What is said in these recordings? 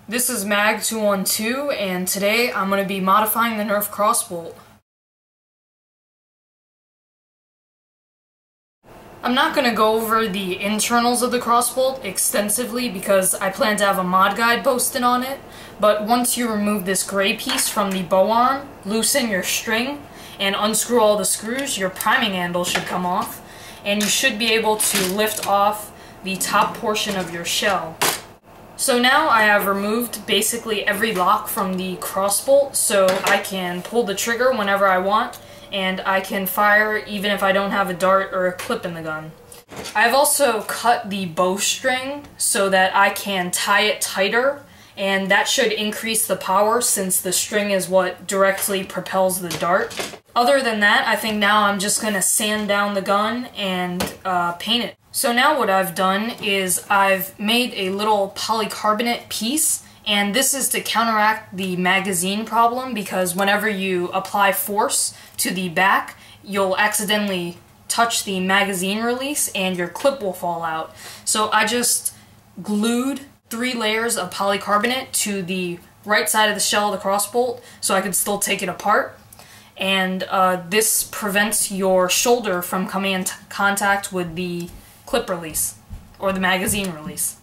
This is Mag212, and today I'm going to be modifying the Nerf Crossbolt. I'm not going to go over the internals of the Crossbolt extensively because I plan to have a mod guide posted on it, but once you remove this gray piece from the bow arm, loosen your string, and unscrew all the screws, your priming handle should come off, and you should be able to lift off the top portion of your shell. So now I have removed basically every lock from the Crossbolt, so I can pull the trigger whenever I want, and I can fire even if I don't have a dart or a clip in the gun. I've also cut the bowstring so that I can tie it tighter, and that should increase the power since the string is what directly propels the dart. Other than that, I think now I'm just going to sand down the gun and paint it. So now what I've done is I've made a little polycarbonate piece, and this is to counteract the magazine problem because whenever you apply force to the back, you'll accidentally touch the magazine release and your clip will fall out. So I just glued 3 layers of polycarbonate to the right side of the shell of the Crossbolt so I could still take it apart. And this prevents your shoulder from coming in contact with the clip release, or the magazine release.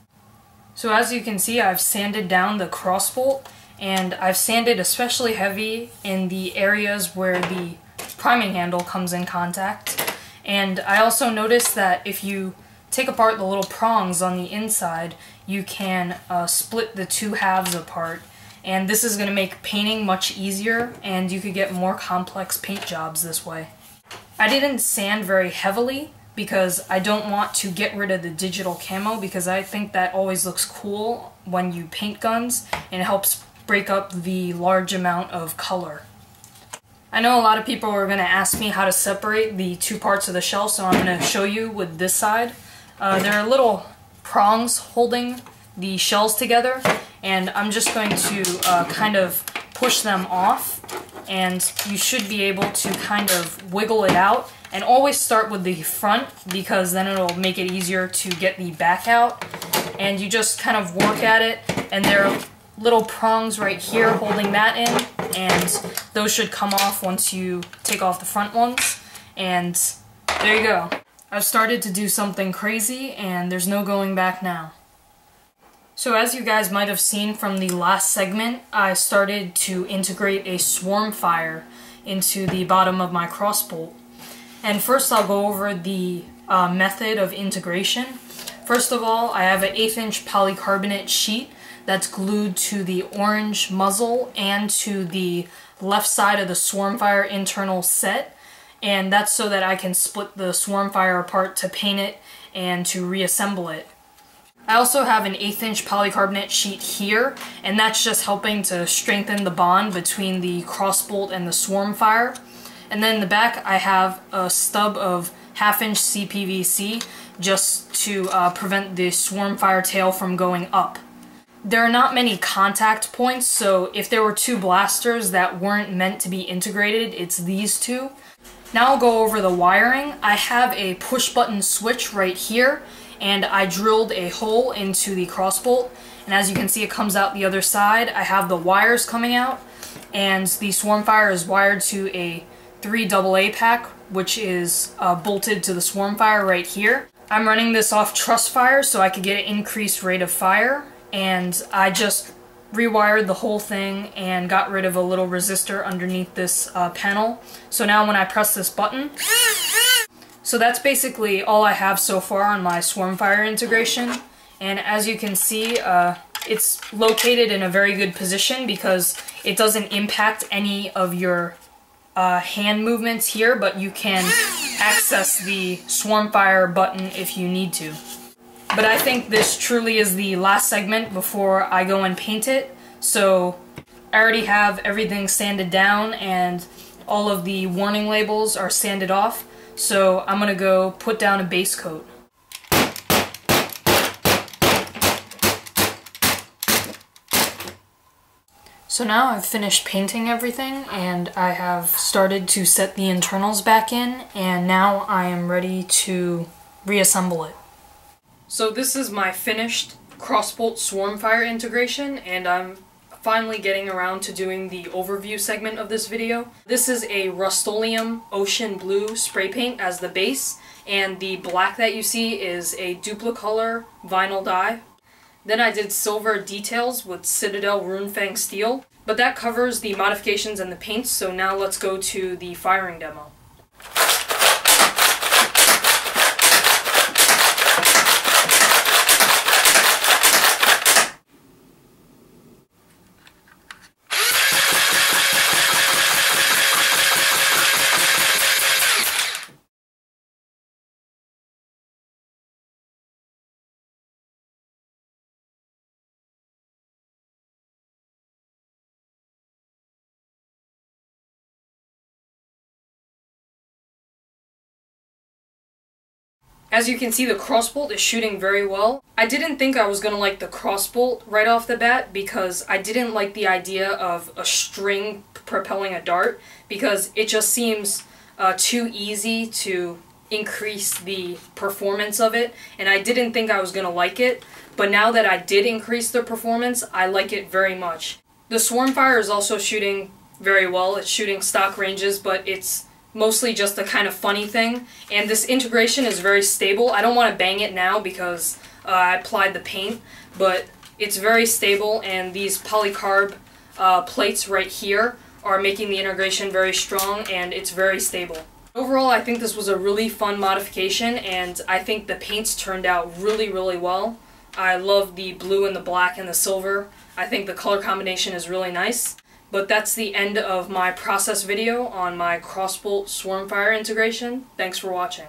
So as you can see, I've sanded down the Crossbolt, and I've sanded especially heavy in the areas where the priming handle comes in contact. And I also noticed that if you take apart the little prongs on the inside, you can split the 2 halves apart. And this is going to make painting much easier, and you could get more complex paint jobs this way. I didn't sand very heavily because I don't want to get rid of the digital camo because I think that always looks cool when you paint guns and it helps break up the large amount of color. I know a lot of people are going to ask me how to separate the 2 parts of the shell, so I'm going to show you with this side. There are little prongs holding the shells together, and I'm just going to kind of push them off, and you should be able to kind of wiggle it out, and always start with the front because then it'll make it easier to get the back out. And you just kind of work at it, and there are little prongs right here holding that in, and those should come off once you take off the front ones, and there you go. I've started to do something crazy, and there's no going back now. So as you guys might have seen from the last segment, I started to integrate a Swarmfire into the bottom of my Crossbolt. And first I'll go over the method of integration. First of all, I have an 1/8 inch polycarbonate sheet that's glued to the orange muzzle and to the left side of the Swarmfire internal set. And that's so that I can split the Swarmfire apart to paint it and to reassemble it. I also have an 1/8 inch polycarbonate sheet here, and that's just helping to strengthen the bond between the Crossbolt and the Swarmfire. And then in the back I have a stub of 1/2 inch CPVC just to prevent the Swarmfire tail from going up. There are not many contact points, so if there were 2 blasters that weren't meant to be integrated, it's these 2. Now I'll go over the wiring. I have a push button switch right here, and I drilled a hole into the Crossbolt, and as you can see it comes out the other side. I have the wires coming out, and the Swarmfire is wired to a 3 AA pack, which is bolted to the Swarmfire right here. I'm running this off truss fire so I could get an increased rate of fire, and I just rewired the whole thing and got rid of a little resistor underneath this panel. So now when I press this button, so that's basically all I have so far on my Swarmfire integration. And as you can see, it's located in a very good position because it doesn't impact any of your hand movements here, but you can access the Swarmfire button if you need to. But I think this truly is the last segment before I go and paint it, so I already have everything sanded down and all of the warning labels are sanded off, so I'm gonna go put down a base coat. So now I've finished painting everything, and I have started to set the internals back in, and now I am ready to reassemble it. So this is my finished Crossbolt Swarmfire integration, and I'm finally getting around to doing the overview segment of this video. This is a Rust-Oleum Ocean Blue spray paint as the base, and the black that you see is a duplicolor vinyl dye. Then I did silver details with Citadel Runefang steel, but that covers the modifications and the paints, so now let's go to the firing demo. As you can see, the crossbolt is shooting very well. I didn't think I was going to like the crossbolt right off the bat because I didn't like the idea of a string propelling a dart because it just seems too easy to increase the performance of it, and I didn't think I was going to like it, but now that I did increase the performance, I like it very much. The Swarmfire is also shooting very well. It's shooting stock ranges, but it's mostly just a kind of funny thing, and this integration is very stable. I don't want to bang it now because I applied the paint, but it's very stable, and these polycarb plates right here are making the integration very strong, and it's very stable. Overall, I think this was a really fun modification, and I think the paints turned out really, really well. I love the blue and the black and the silver. I think the color combination is really nice. But that's the end of my process video on my Crossbolt Swarmfire integration. Thanks for watching.